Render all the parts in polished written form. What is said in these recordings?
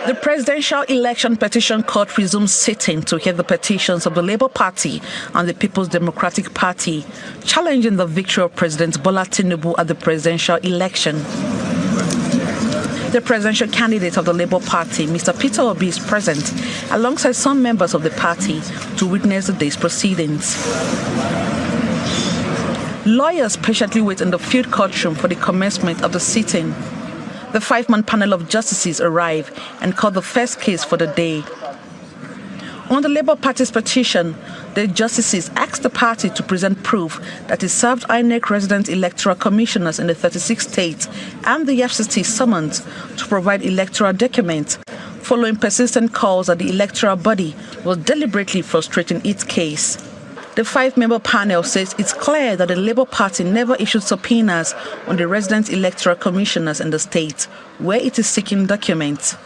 The Presidential Election Petition Court resumes sitting to hear the petitions of the Labour Party and the People's Democratic Party, challenging the victory of President Bola Tinubu at the presidential election. The presidential candidate of the Labour Party, Mr. Peter Obis, is present alongside some members of the party to witness the day's proceedings. Lawyers patiently wait in the field courtroom for the commencement of the sitting. The five-man panel of justices arrive and call the first case for the day. On the Labour Party's petition, the justices asked the party to present proof that it served INEC resident electoral commissioners in the 36 states and the FCT summons to provide electoral documents, following persistent calls that the electoral body was deliberately frustrating its case. The five-member panel says it's clear that the Labour Party never issued subpoenas on the resident electoral commissioners in the state where it is seeking documents.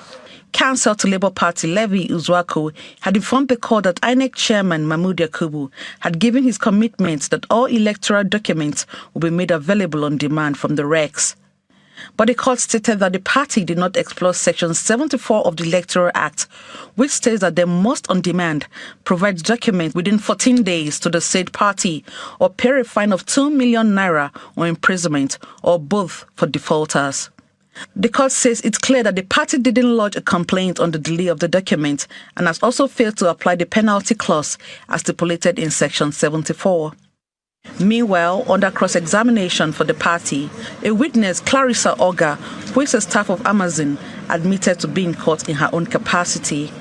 Counsel to Labour Party Levi Uzwako had informed the court that INEC chairman Mahmood Yakubu had given his commitment that all electoral documents will be made available on demand from the RECs. But the court stated that the party did not explore Section 74 of the Electoral Act, which states that they must, on demand, provide documents within 14 days to the said party or pay a fine of 2 million naira or imprisonment, or both for defaulters. The court says it's clear that the party didn't lodge a complaint on the delay of the document and has also failed to apply the penalty clause as stipulated in Section 74. Meanwhile, under cross-examination for the party, a witness, Clarissa Oga, who is a staff of Amazon, admitted to being caught in her own capacity.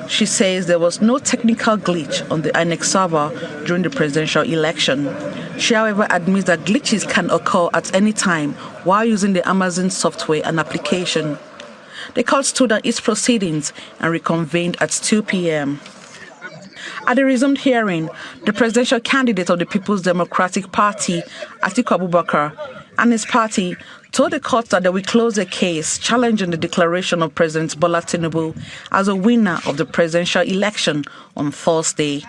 She says there was no technical glitch on the INEC server during the presidential election. She, however, admits that glitches can occur at any time while using the Amazon software and application. The court stood on its proceedings and reconvened at 2 p.m. At the resumed hearing, the presidential candidate of the People's Democratic Party, Atiku Abubakar, and his party told the court that they will close the case challenging the declaration of President Bola Tinubu as a winner of the presidential election on Thursday.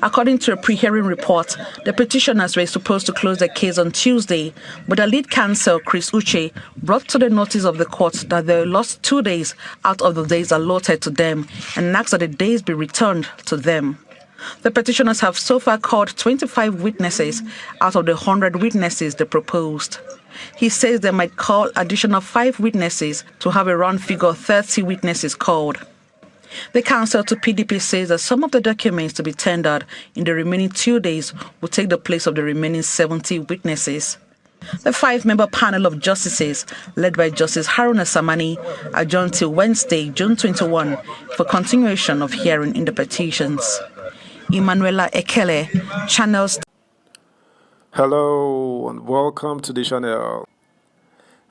According to a pre-hearing report, the petitioners were supposed to close the case on Tuesday, but the lead counsel, Chris Uche, brought to the notice of the court that they lost 2 days out of the days allotted to them and asked that the days be returned to them. The petitioners have so far called 25 witnesses out of the 100 witnesses they proposed. He says they might call additional 5 witnesses to have a round figure of 30 witnesses called. The counsel to PDP says that some of the documents to be tendered in the remaining 2 days will take the place of the remaining 70 witnesses. The 5-member panel of justices, led by Justice Haruna Samani, adjourned till Wednesday, June 21, for continuation of hearing in the petitions. Emanuela Ekele, Channels. Hello and welcome to the channel.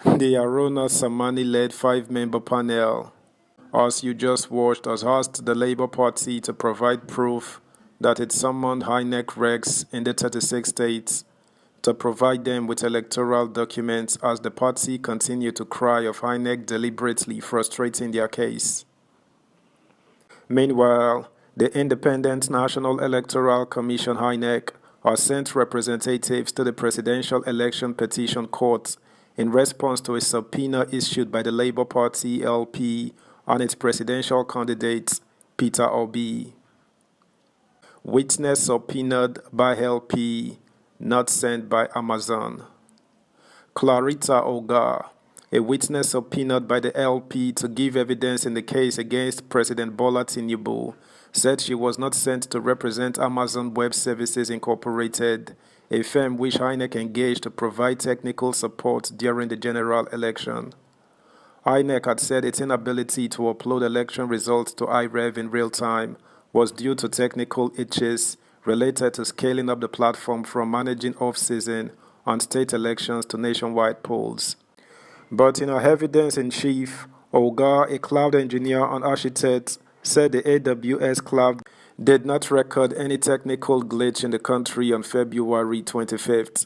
The Haruna Samani-led 5-member panel, as you just watched, has asked the Labour Party to provide proof that it summoned INEC regs in the 36 states to provide them with electoral documents as the party continued to cry of INEC deliberately frustrating their case. Meanwhile, the Independent National Electoral Commission INEC has sent representatives to the Presidential Election Petition Court in response to a subpoena issued by the Labour Party LP and its presidential candidate, Peter Obis. Witness subpoenaed by LP, not sent by Amazon. Clarissa Oga, a witness subpoenaed by the LP to give evidence in the case against President Bola Tinubu, said she was not sent to represent Amazon Web Services Incorporated, a firm which INEC engaged to provide technical support during the general election. INEC had said its inability to upload election results to iRev in real time was due to technical itches related to scaling up the platform from managing off-season and state elections to nationwide polls. But in her evidence-in-chief, Olga, a cloud engineer and architect, said the AWS cloud did not record any technical glitch in the country on February 25th.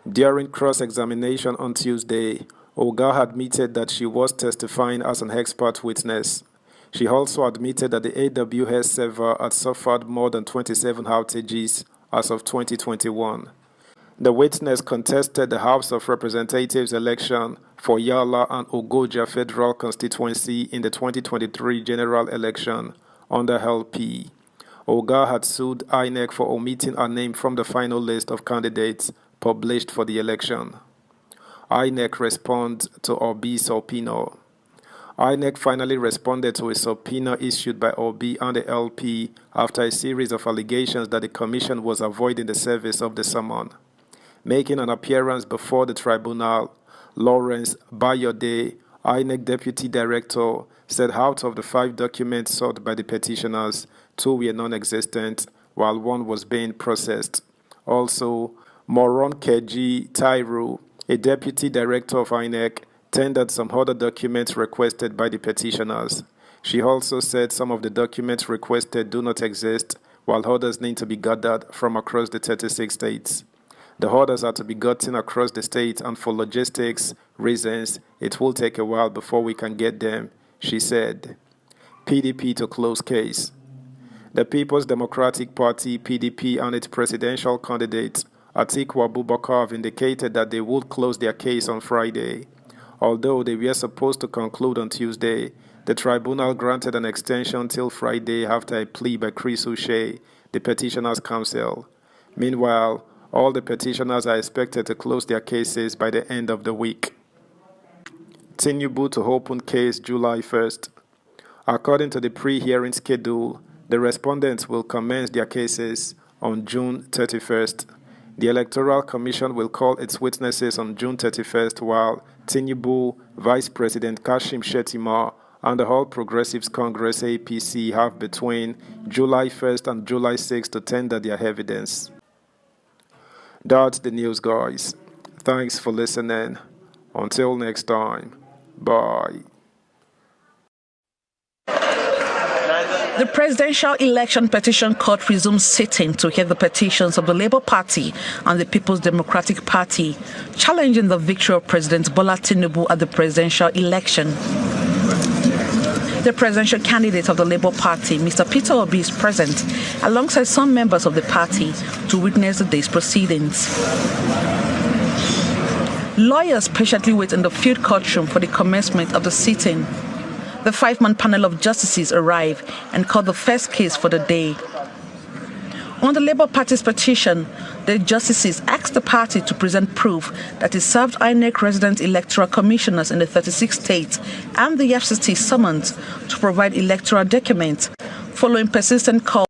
During cross-examination on Tuesday, Olga admitted that she was testifying as an expert witness. She also admitted that the AWS server had suffered more than 27 outages as of 2021. The witness contested the House of Representatives election for Yala and Ogoja Federal Constituency in the 2023 general election under LP. Oga had sued INEC for omitting her name from the final list of candidates published for the election. INEC responded to Obis' subpoena. INEC finally responded to a subpoena issued by Obis and the LP after a series of allegations that the commission was avoiding the service of the summon. Making an appearance before the tribunal, Lawrence Bayode, INEC Deputy Director, said out of the 5 documents sought by the petitioners, 2 were non-existent, while 1 was being processed. Also, Moron Keji Tairu, a Deputy Director of INEC, tendered some other documents requested by the petitioners. She also said some of the documents requested do not exist, while others need to be gathered from across the 36 states. The orders are to be gotten across the state, and for logistics reasons, it will take a while before we can get them, she said. PDP to close case. The People's Democratic Party, PDP, and its presidential candidate, Atiku Abubakar, have indicated that they would close their case on Friday. Although they were supposed to conclude on Tuesday, the tribunal granted an extension till Friday after a plea by Chris Uche, the petitioners' counsel. Meanwhile, all the petitioners are expected to close their cases by the end of the week. Tinubu to open case July 1st. According to the pre-hearing schedule, the respondents will commence their cases on June 31st. The Electoral Commission will call its witnesses on June 31st, while Tinubu, Vice President Kashim Shettima, and the All Progressives Congress APC have between July 1st and July 6th to tender their evidence. That's the news, guys. Thanks for listening. Until next time, bye. The Presidential Election Petition Court resumes sitting to hear the petitions of the Labour Party and the People's Democratic Party challenging the victory of President Bola Tinubu at the presidential election. The presidential candidate of the Labour Party, Mr. Peter Obis, is present alongside some members of the party to witness the day's proceedings. Lawyers patiently wait in the field courtroom for the commencement of the sitting. The 5-man panel of justices arrive and call the first case for the day. On the Labour Party's petition, the justices asked the party to present proof that it served INEC resident electoral commissioners in the 36 states and the FCC summons to provide electoral documents following persistent calls